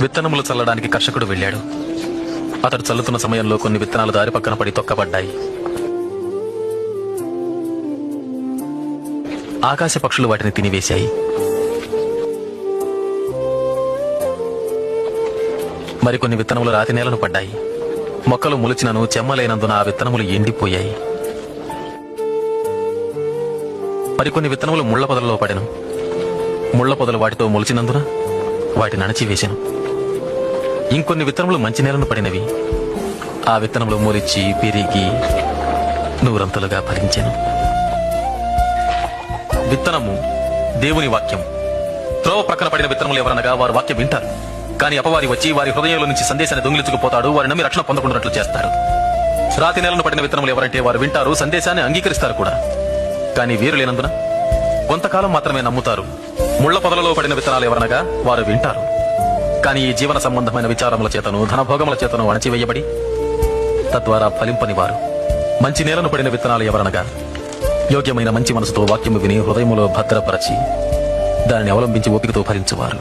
విత్తనములు చల్లడానికి కర్షకుడు వెళ్ళాడు. అతడు చల్లుతున్న సమయంలో కొన్ని విత్తనాలు దారి పక్కన పడి తొక్కబడ్డాయి. ఆకాశ పక్షులు వాటిని తినివేశాయి. మరికొన్ని విత్తనములు రాతి నేలను పడ్డాయి. మొక్కలు ములిచినను చెమ్మలేనందున ఆ విత్తనములు ఎండిపోయాయి. మరికొన్ని విత్తనములు ముళ్ల పొదలలో పడెను. ముళ్ల పొదలు వాటితో మొలిచినందున వాటిని అణచివేశాను. ఇంకొన్ని విత్తనములు మంచి నేలను పడినవి. ఆ విత్తనములు మొలిచి పెరిగి నూరంతలుగా ఫలించెను. విత్తనము దేవుని వాక్యం. త్రోవ ప్రక్కన పడిన విత్తనములు ఎవరనగా వారు వాక్యం వింటారు, కానీ అపవాది వచ్చి వారి హృదయంలో నుంచి సందేశాన్ని దొంగిలించుకుపోతాడు. వారి నమ్మి రక్షణ పొందకుండాట్లు చేస్తాడు. రాతి నేలను పడిన విత్తనములు ఎవరంటే వారు వింటారు, సందేశాన్ని అంగీకరిస్తారు కూడా, కానీ వీరు లేనందున కొంతకాలం మాత్రమే నమ్ముతారు. ముళ్ల పొదలలో పడిన విత్తనాలు ఎవరనగా వారు వింటారు, కానీ ఈ జీవన సంబంధమైన విచారముల చేతను ధనభోగముల చేతను అణచివేయబడి తద్వారా ఫలింపని వారు. మంచి నేలను పడిన విత్తనాలు ఎవరనగా యోగ్యమైన మంచి మనసుతో వాక్యము విని హృదయములో భద్రపరచి దానిని అవలంబించి ఓపికతో ఫలించువారు.